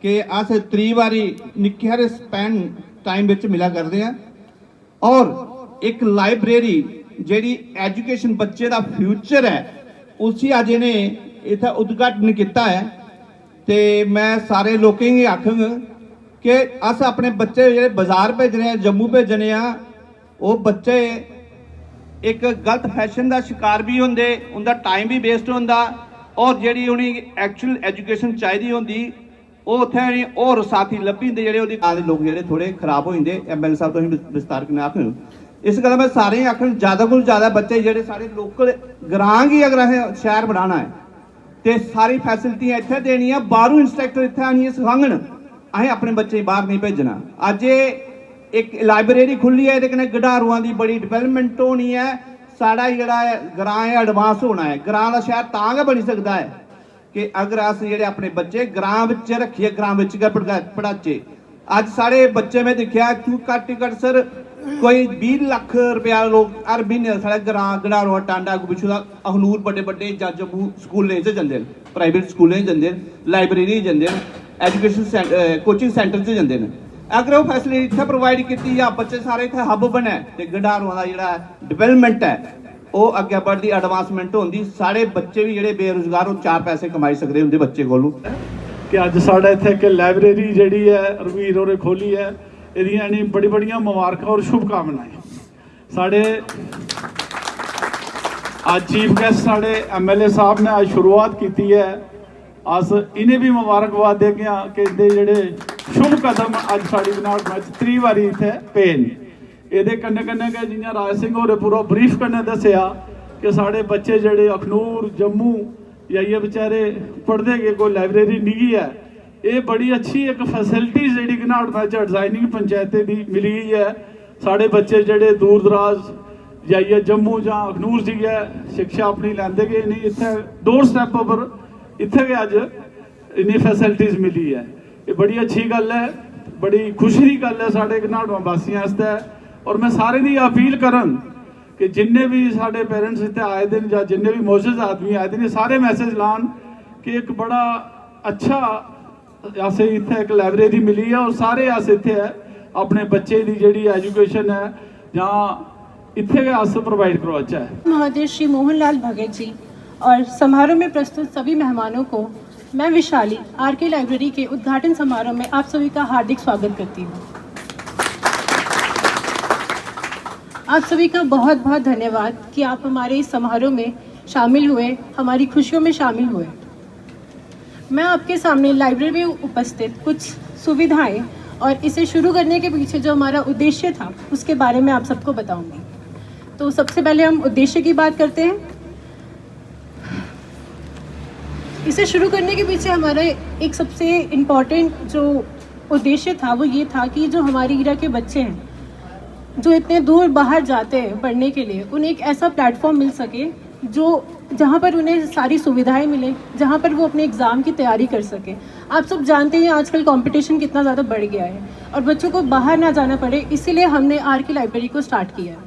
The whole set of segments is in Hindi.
कि अस 3 वारी निक्के हारे स्पैन टाइम विच मिला करते हैं और एक लाइब्रेरी जिहड़ी एजुकेशन बच्चे का फ्यूचर है उसी अज इन्हें इत्थे उद्घाटन किया है। तो मैं सारे लोगों की आखंग कि अस अपने बच्चे जो बाजार भेजने हैं जम्मू भेजने वो बच्चे एक गलत फैशन का शिकार भी होंगे, उनका टाइम भी वेस्ट होंदा और जी उन्हें एक्चुअल एजुकेशन चाहिए होंगी वो उत्थे और साथी लभी होंगे जोड़े लोग जो थोड़े खराब हो जाते। MLA साहब तो विस्तार कन्नै आखन इस गल मैं सारे आखन ज़्यादा को ज़्यादा बच्चे जोड़े सारे लोकल ग्रां ही अगर असें शहर बनाना है तो सारी फैसिलिटियां इत्थे देनियां, बाहरों इंस्ट्रक्टर इत्थे आनिए सिखांगन, असें अपने बच्चे बाहर नहीं भेजना। अज एक लाइब्रेरी खुली है, ये गडारुआं की बड़ी डिवेलपमेंट होनी है, साड़ा जिहड़ा ग्रां है एडवांस होना है। ग्रां का शहर तां गै बनी सकता है कि अगर अस जिहड़े अपने बच्चे ग्रां विच रखिए, ग्रां विच गै पढ़ाचे। अज साढ़े बच्चे में देखा घट सर कोई 20 लाख रुपया लोग हर महीने साढ़े ग्रां गडारुआ टांडा पिछू का अखनूर बड़े बड़े जां जम्मू स्कूलें च जंदे, प्राइवेट स्कूलें च जंदे, लाइब्रेरी जंदे, एजुकेशन कोचिंग सेंटर च जंदे। अगर वो फैसिलिटी इत्थे प्रोवाइड की या बच्चे सारे इत्थे हब बने तो गडारुआं का जिहड़ा डिवेलपमेंट है वो अगे बढ़ती, एडवांसमेंट होंदी, सारे बच्चे भी जिहड़े बेरोजगार हो 4 पैसे कमाई सकते उनके बच्चे कोलों। कि अज साढ़े इत्थे एक लाइब्रेरी जिहड़ी है रवीर होरें खोली है, इहदियां इन्नी बड़ी बड़ियां मुबारकां और शुभकामनाएं। साढ़े आज चीफ गेस्ट साढ़े MLA साहब ने आज शुरुआत की है, अस इन्हें भी मुबारकबाद देगे कि इंदे जेह्ड़े शुभ कदम अज साड़ी बनावट में 3 वारी इत्थे पे न। एह्दे कन्नै कन्नै गै जियां राज सिंह होरें पूरा ब्रीफ कन्नै दस्सेआ कि साढ़े बच्चे जेह्ड़े अखनूर जम्मू जाइए बेचारे पढ़ते गए, कोई लाइब्रेरी नहीं है। ये बड़ी अच्छी एक फैसिलिटी जी घनाट में डिजाइनिंग पंचायतें की मिली है। साढ़े बच्चे जेह्ड़े दूर दराज जाइए जम्मू जां अखनूर जाइए शिक्षा अपनी लैंदे गए नहीं, इत्थे डोर स्टैप पर इत्थे गै अज इन्नी फैसिलिटीज़ मिली है। ये बड़ी अच्छी गल है, बड़ी खुशी की गल है साढ़े घनाटवा वासियों आस्तै। और मैं सारे दी अपील करन कि जिन्ने भी साढ़े पेरेंट्स इत्थे आए दिन या जिन्ने भी मोजज़ आदमी आए दिन सारे मैसेज लान कि एक बड़ा अच्छा असें इत्थे एक लाइब्रेरी मिली है और सारे अस इत्थे है अपने बच्चे की जिहड़ी एजुकेशन है जां इत्थे गै अस प्रोवाइड करवाचै। महोदय श्री मोहन लाल भगत जी और समारोह में प्रस्तुत सभी मेहमानों को मैं विशाली RK लाइब्रेरी के उद्घाटन समारोह में आप सभी का हार्दिक स्वागत करती हूँ। आप सभी का बहुत बहुत धन्यवाद कि आप हमारे इस समारोह में शामिल हुए, हमारी खुशियों में शामिल हुए। मैं आपके सामने लाइब्रेरी में उपस्थित कुछ सुविधाएं और इसे शुरू करने के पीछे जो हमारा उद्देश्य था उसके बारे में आप सबको बताऊंगी। तो सबसे पहले हम उद्देश्य की बात करते हैं। इसे शुरू करने के पीछे हमारा एक सबसे इम्पॉर्टेंट जो उद्देश्य था वो ये था कि जो हमारी इरा के बच्चे हैं जो इतने दूर बाहर जाते हैं पढ़ने के लिए, उन्हें एक ऐसा प्लेटफॉर्म मिल सके जो जहाँ पर उन्हें सारी सुविधाएं मिले, जहाँ पर वो अपने एग्ज़ाम की तैयारी कर सके। आप सब जानते हैं आजकल कंपटीशन कितना ज़्यादा बढ़ गया है और बच्चों को बाहर ना जाना पड़े, इसीलिए हमने RK लाइब्रेरी को स्टार्ट किया है।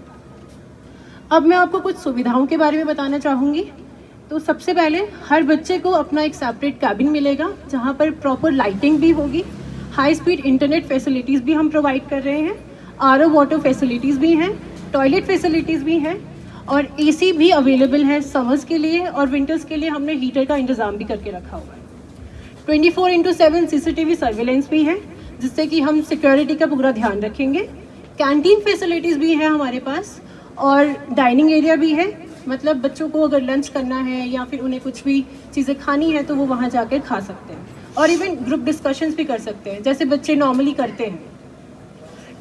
अब मैं आपको कुछ सुविधाओं के बारे में बताना चाहूँगी। तो सबसे पहले हर बच्चे को अपना एक सेपरेट कैबिन मिलेगा जहाँ पर प्रॉपर लाइटिंग भी होगी, हाई स्पीड इंटरनेट फैसिलिटीज़ भी हम प्रोवाइड कर रहे हैं, RO वाटर फैसिलिटीज़ भी हैं, टॉयलेट फैसिलिटीज़ भी हैं और AC भी अवेलेबल है समर्स के लिए, और विंटर्स के लिए हमने हीटर का इंतज़ाम भी करके रखा हुआ है। 24/7 CCTV सर्वेलेंस भी है जिससे कि हम सिक्योरिटी का पूरा ध्यान रखेंगे। कैंटीन फैसिलिटीज़ भी है हमारे पास और डाइनिंग एरिया भी है, मतलब बच्चों को अगर लंच करना है या फिर उन्हें कुछ भी चीज़ें खानी है तो वो वहाँ जाकर खा सकते हैं और इवन ग्रुप डिस्कशंस भी कर सकते हैं जैसे बच्चे नॉर्मली करते हैं।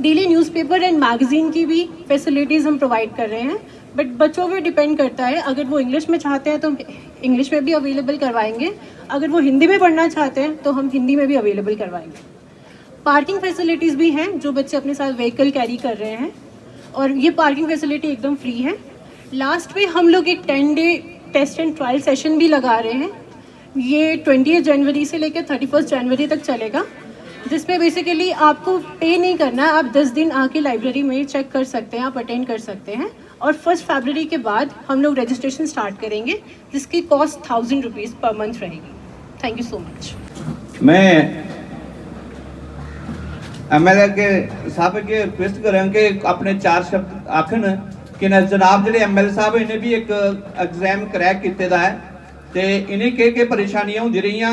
डेली न्यूज़पेपर एंड मैगजीन की भी फैसिलिटीज़ हम प्रोवाइड कर रहे हैं, बट बच्चों पे डिपेंड करता है। अगर वो इंग्लिश में चाहते हैं तो इंग्लिश में भी अवेलेबल करवाएंगे, अगर वो हिंदी में पढ़ना चाहते हैं तो हम हिंदी में भी अवेलेबल करवाएंगे। पार्किंग फैसिलिटीज़ भी हैं जो बच्चे अपने साथ व्हीकल कैरी कर रहे हैं और ये पार्किंग फैसिलिटी एकदम फ्री है। लास्ट में हम लोग एक 10 day test and trial session भी लगा रहे हैं, ये 20 जनवरी से लेकर 31 जनवरी तक चलेगा, जिसमें बेसिकली आपको पे नहीं करना है, आप 10 दिन आके लाइब्रेरी में चेक कर सकते हैं, आप अटेंड कर सकते हैं। और 1 फरवरी के बाद हम लोग रजिस्ट्रेशन स्टार्ट करेंगे जिसकी कॉस्ट 1000 रुपीज़ पर मंथ रहेगी। Thank you so much. मैं एमएलए के साहब के रिक्वेस्ट करें कि अपने 4 शब्द आखन कि जनाब ਜਿਹੜੇ एमएलए साहब इन्हें भी एक एग्जाम क्रैक किए दा है ते इन्हें के परेशानियां होंदी रहियां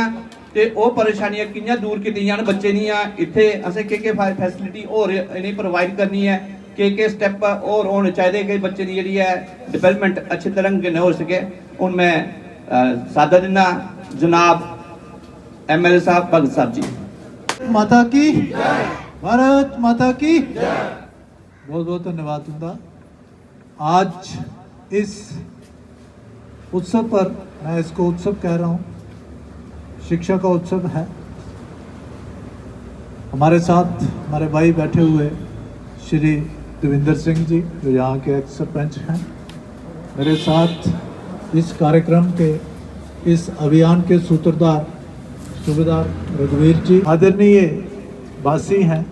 ते वो परेशानियां कियां दूर कीतियां न बच्चे दियां इत्थे असें के फैसिलिटी और इन्हें प्रोवाइड करनी है के स्टेप और होने चाहिए कि बच्चे की जी है डेवलपमेंट अच्छे तरह के न हो सके। हूँ मैं सादा दिना जनाब एमएलए साहब भगत साहब जी। माता की भारत माता की बहुत बहुत धन्यवाद तुंदा। आज इस उत्सव पर, मैं इसको उत्सव कह रहा हूँ, शिक्षा का उत्सव है। हमारे साथ हमारे भाई बैठे हुए श्री देविंदर सिंह जी जो यहाँ के एक्स सरपंच हैं, मेरे साथ इस कार्यक्रम के इस अभियान के सूत्रधार सूबेदार रघुवीर जी, आदरणीय वासी हैं,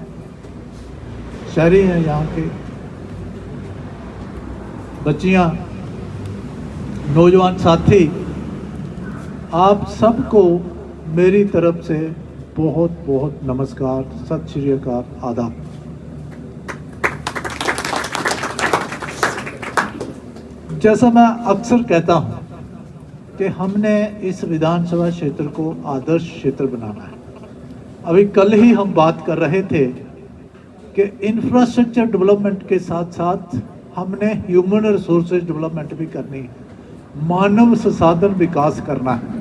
शहरी हैं, यहाँ के बच्चियाँ, नौजवान साथी, आप सबको मेरी तरफ से बहुत बहुत नमस्कार, सत श्री अकाल, आदाब। जैसा मैं अक्सर कहता हूँ कि हमने इस विधानसभा क्षेत्र को आदर्श क्षेत्र बनाना है। अभी कल ही हम बात कर रहे थे कि इंफ्रास्ट्रक्चर डेवलपमेंट के साथ साथ हमने ह्यूमन रिसोर्सेज डेवलपमेंट भी करनी है, मानव संसाधन विकास करना है।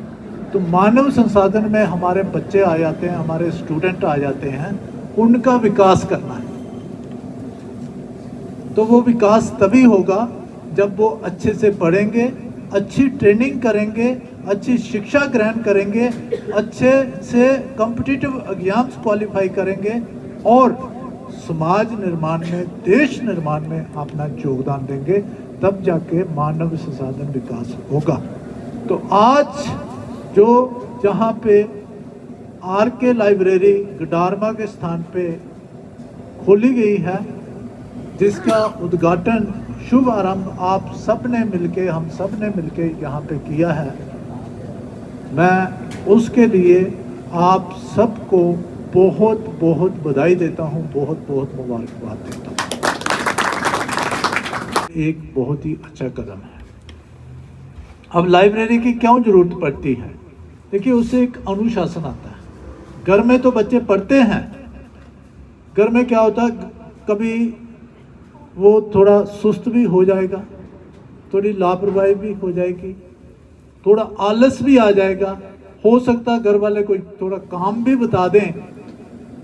तो मानव संसाधन में हमारे बच्चे आ जाते हैं, हमारे स्टूडेंट आ जाते हैं, उनका विकास करना है। तो वो विकास तभी होगा जब वो अच्छे से पढ़ेंगे, अच्छी ट्रेनिंग करेंगे, अच्छी शिक्षा ग्रहण करेंगे, अच्छे से कॉम्पिटिटिव एग्जाम्स क्वालिफाई करेंगे और समाज निर्माण में, देश निर्माण में अपना योगदान देंगे, तब जाके मानव संसाधन विकास होगा। तो आज जो जहाँ पे आरके लाइब्रेरी गडारमा के स्थान पे खोली गई है, जिसका उद्घाटन शुभ आरंभ आप सब ने मिलके, हम सब ने मिलके यहाँ पे किया है, मैं उसके लिए आप सबको बहुत बहुत बधाई देता हूँ, बहुत बहुत मुबारकबाद देता हूँ। एक बहुत ही अच्छा कदम है। अब लाइब्रेरी की क्यों जरूरत पड़ती है? देखिए, उससे एक अनुशासन आता है। घर में तो बच्चे पढ़ते हैं, घर में क्या होता है, कभी वो थोड़ा सुस्त भी हो जाएगा, थोड़ी लापरवाही भी हो जाएगी, थोड़ा आलस भी आ जाएगा, हो सकता है घर वाले कोई थोड़ा काम भी बता दें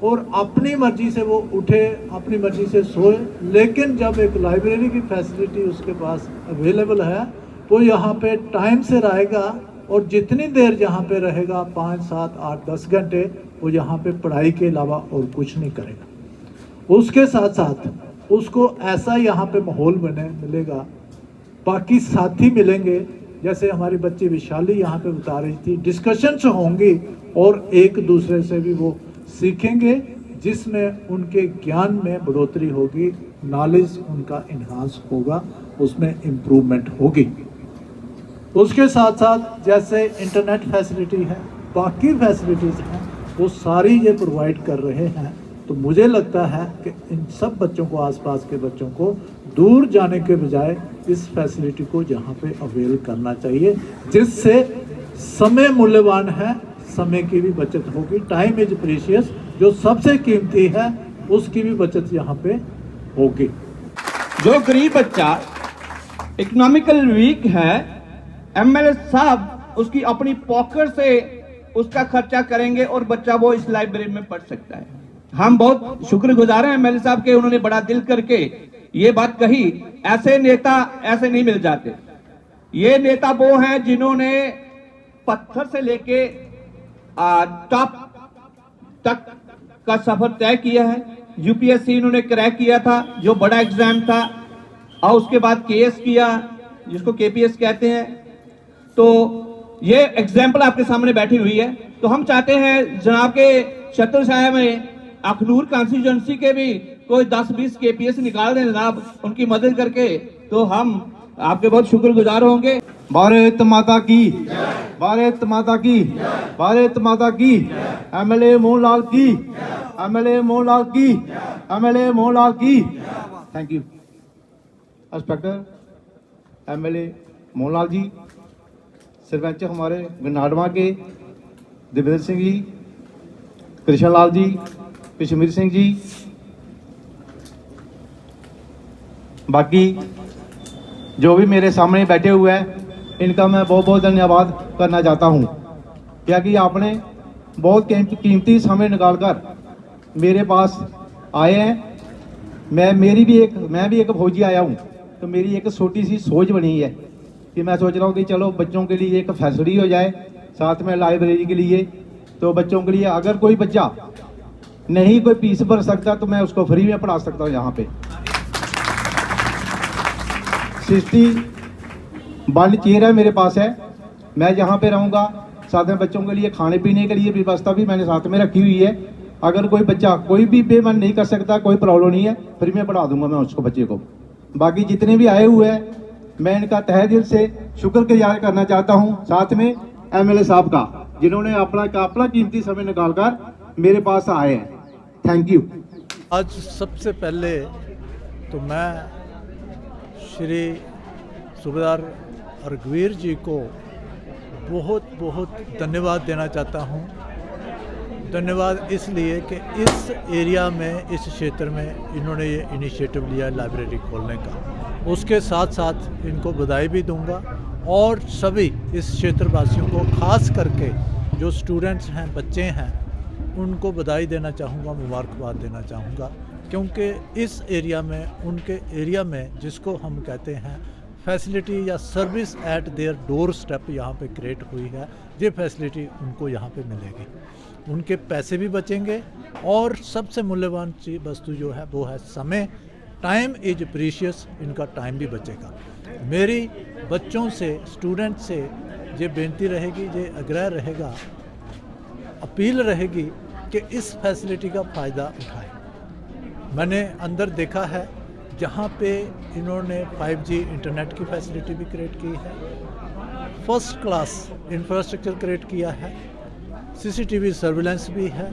और अपनी मर्जी से वो उठे, अपनी मर्जी से सोए। लेकिन जब एक लाइब्रेरी की फैसिलिटी उसके पास अवेलेबल है, वो यहाँ पे टाइम से रहेगा और जितनी देर यहाँ पे रहेगा, 5, 7, 8, 10 घंटे, वो यहाँ पे पढ़ाई के अलावा और कुछ नहीं करेगा। उसके साथ साथ उसको ऐसा यहाँ पे माहौल मिलेगा, बाकी साथी मिलेंगे, जैसे हमारी बच्ची विशाली यहाँ पे बता रही थी, डिस्कशंस होंगी और एक दूसरे से भी वो सीखेंगे, जिसमें उनके ज्ञान में बढ़ोतरी होगी, नॉलेज उनका इन्हांस होगा, उसमें इम्प्रूवमेंट होगी। उसके साथ साथ जैसे इंटरनेट फैसिलिटी है, बाकी फैसिलिटीज़ हैं, वो सारी ये प्रोवाइड कर रहे हैं। तो मुझे लगता है कि इन सब बच्चों को, आसपास के बच्चों को दूर जाने के बजाय इस फैसिलिटी को यहाँ पे अवेल करना चाहिए, जिससे समय मूल्यवान है, समय की भी बचत होगी। टाइम इज प्रीशियस, जो सबसे कीमती है, उसकी भी बचत यहाँ पे होगी। जो गरीब बच्चा इकोनॉमिकल वीक है, एमएलए साहब उसकी अपनी पॉकेट से उसका खर्चा करेंगे और बच्चा वो इस लाइब्रेरी में पढ़ सकता है। हम बहुत शुक्रगुजार हैं एमएलए साहब के, उन्होंने बड़ा दिल करके ये बात कही। ऐसे नेता ऐसे नहीं मिल जाते। ये नेता वो हैं जिन्होंने पत्थर से लेके टॉप तक का सफर तय किया है। यूपीएससी इन्होंने क्रैक किया था, जो बड़ा एग्जाम था, और उसके बाद केएस किया, जिसको केपीएस कहते हैं। तो ये एग्जाम्पल आपके सामने बैठी हुई है। तो हम चाहते हैं जनाब के छत्र साहब में अखनूर कॉन्स्टिट्यूंसी के भी कोई 10-20 केपीएस निकाल दें जनाब, उनकी मदद करके, तो हम आपके बहुत शुक्रगुजार होंगे। भारत माता की, भारत माता की, भारत माता की, एमएलए मोहनलाल की। एमएलए मोहनलाल की, एमएलए मोहनलाल की। Thank you. Inspector MLA Mohanlal ji, sarpanch हमारे गनाडवा के दिव्येंद्र सिंह जी, कृष्ण लाल जी, कश्मीर सिंह जी, बाकी जो भी मेरे सामने बैठे हुए हैं इनका मैं बहुत बहुत धन्यवाद करना चाहता हूं, क्योंकि आपने बहुत कीमती समय निकालकर मेरे पास आए हैं। मैं भी एक फौजी आया हूं, तो मेरी एक छोटी सी सोच बनी है कि मैं सोच रहा हूं कि चलो बच्चों के लिए एक फैसिलिटी हो जाए, साथ में लाइब्रेरी के लिए। तो बच्चों के लिए अगर कोई बच्चा नहीं कोई फीस भर सकता तो मैं उसको फ्री में पढ़ा सकता हूँ। यहाँ पे 61 चेयर है मेरे पास है, मैं जहाँ पे रहूँगा। साथ में बच्चों के लिए खाने पीने के लिए व्यवस्था भी मैंने साथ में रखी हुई है। अगर कोई बच्चा कोई भी पेमेंट नहीं कर सकता, कोई प्रॉब्लम नहीं है, फ्री में पढ़ा दूंगा मैं उसको, बच्चे को। बाकी जितने भी आए हुए हैं मैं इनका तहे दिल से शुक्रगुजार करना चाहता हूँ, साथ में एमएलए साहब का, जिन्होंने अपना कीमती समय निकालकर मेरे पास आए हैं। Thank you. आज सबसे पहले तो मैं श्री सूबेदार रघुवीर जी को बहुत बहुत धन्यवाद देना चाहता हूँ। धन्यवाद इसलिए कि इस एरिया में, इस क्षेत्र में इन्होंने ये इनिशिएटिव लिया लाइब्रेरी खोलने का। उसके साथ साथ इनको बधाई भी दूंगा और सभी इस क्षेत्रवासियों को, खास करके जो स्टूडेंट्स हैं, बच्चे हैं, उनको बधाई देना चाहूँगा, मुबारकबाद देना चाहूँगा, क्योंकि इस एरिया में, उनके एरिया में जिसको हम कहते हैं फैसिलिटी या service eight their door step यहाँ पे क्रिएट हुई है, ये फैसिलिटी उनको यहाँ पे मिलेगी। उनके पैसे भी बचेंगे और सबसे मूल्यवान चीज़ वस्तु जो है वो है समय। टाइम इज प्रीशियस, इनका टाइम भी बचेगा। मेरी बच्चों से, स्टूडेंट से ये बेनती रहेगी, ये आग्रह रहेगा, अपील रहेगी कि इस फैसिलिटी का फ़ायदा उठाएं। मैंने अंदर देखा है जहाँ पे इन्होंने 5G इंटरनेट की फैसिलिटी भी क्रिएट की है, फर्स्ट क्लास इंफ्रास्ट्रक्चर क्रिएट किया है, CCTV सर्विलेंस भी है।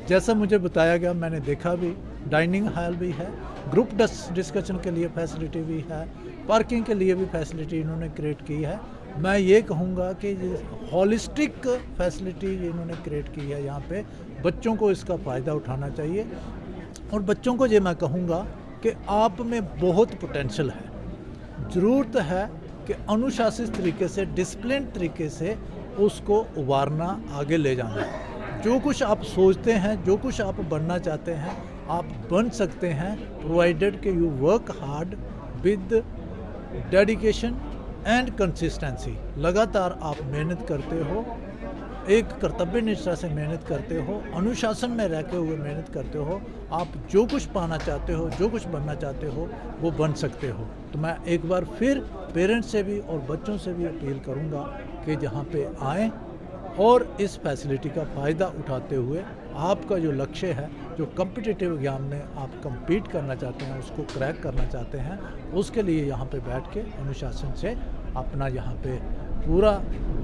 जैसा मुझे बताया गया, मैंने देखा भी, डाइनिंग हॉल भी है, ग्रुप डिस्कशन के लिए फैसिलिटी भी है, पार्किंग के लिए भी फैसिलिटी इन्होंने क्रिएट की है। मैं ये कहूँगा कि ये हॉलिस्टिक फैसिलिटी इन्होंने क्रिएट की है यहाँ पे। बच्चों को इसका फ़ायदा उठाना चाहिए और बच्चों को ये मैं कहूँगा कि आप में बहुत पोटेंशियल है। ज़रूरत है कि अनुशासित तरीके से, डिसिप्लिन तरीके से उसको उभारना, आगे ले जाना। जो कुछ आप सोचते हैं, जो कुछ आप बनना चाहते हैं, आप बन सकते हैं, प्रोवाइडेड कि you work hard with dedication and consistency. लगातार आप मेहनत करते हो, एक कर्तव्य निष्ठा से मेहनत करते हो, अनुशासन में रहते हुए मेहनत करते हो, आप जो कुछ पाना चाहते हो, जो कुछ बनना चाहते हो, वो बन सकते हो। तो मैं एक बार फिर पेरेंट्स से भी और बच्चों से भी अपील करूंगा कि जहां पे आएँ और इस फैसिलिटी का फ़ायदा उठाते हुए आपका जो लक्ष्य है, जो कॉम्पिटिटिव एग्जाम में आप compete करना चाहते हैं, उसको क्रैक करना चाहते हैं, उसके लिए यहाँ पे बैठ के अनुशासन से अपना यहाँ पे पूरा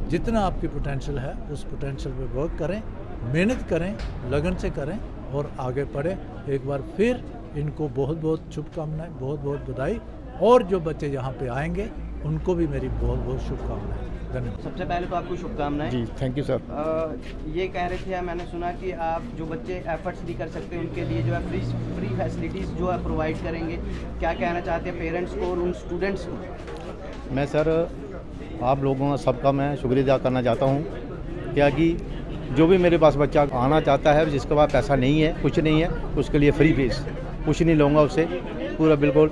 जितना आपकी पोटेंशियल है उस पोटेंशियल पे वर्क करें, मेहनत करें, लगन से करें और आगे बढ़ें। एक बार फिर इनको बहुत बहुत शुभकामनाएं, बहुत बहुत बधाई, और जो बच्चे यहाँ पे आएंगे उनको भी मेरी बहुत बहुत शुभकामनाएं। धन्यवाद। सबसे पहले तो आपको शुभकामनाएं जी, थैंक यू सर। ये कह रहे थे, मैंने सुना कि आप जो बच्चे एफर्ट्स नहीं कर सकते उनके लिए जो है फ्री फैसिलिटीज़ जो है प्रोवाइड करेंगे। क्या कहना चाहते हैं पेरेंट्स को और उन स्टूडेंट्स को? मैं सर आप लोगों का सबका मैं शुक्रिया अदा करना चाहता हूँ, क्या कि जो भी मेरे पास बच्चा आना चाहता है, जिसके पास पैसा नहीं है, कुछ नहीं है, उसके लिए फ्री फीस कुछ नहीं लूँगा उससे, पूरा बिल्कुल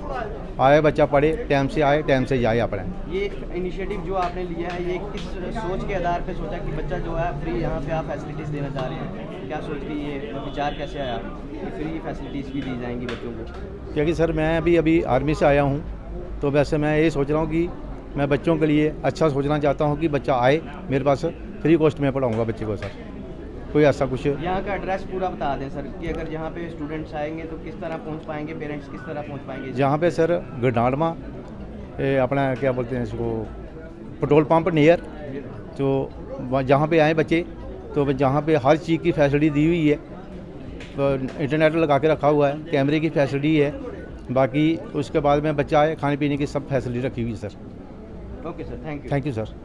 आए बच्चा पढ़े, टाइम से आए, टाइम से जाए अपने। ये इनिशिएटिव जो आपने लिया है, ये किस सोच के आधार पे सोचा कि बच्चा जो है फ्री यहाँ पे आप फैसिलिटीज़ देना चाह रहे हैं? क्या सोच के ये विचार कैसे आया कि फ्री फैसिलिटीज़ भी दी जाएंगी बच्चों को? क्योंकि सर मैं अभी आर्मी से आया हूँ, तो वैसे मैं ये सोच रहा हूँ कि मैं बच्चों के लिए अच्छा सोचना चाहता हूँ कि बच्चा आए मेरे पास, फ्री कॉस्ट में पढ़ाऊँगा बच्चे को सर। कोई ऐसा कुछ यहाँ का एड्रेस पूरा बता दें सर, कि अगर यहाँ पे स्टूडेंट्स आएंगे तो किस तरह पहुँच पाएंगे, पेरेंट्स किस तरह पहुँच पाएंगे? जहाँ पे सर गडाड़मा अपना क्या बोलते हैं इसको, पेट्रोल पंप नियर, तो जहाँ पे आए बच्चे, तो जहाँ पे हर चीज़ की फैसिलिटी दी हुई है, इंटरनेट लगा के रखा हुआ है, कैमरे की फैसिलिटी है, बाकी उसके बाद में बच्चा आए खाने पीने की सब फैसिलिटी रखी हुई है sir. Okay sir, thank you. Thank you sir.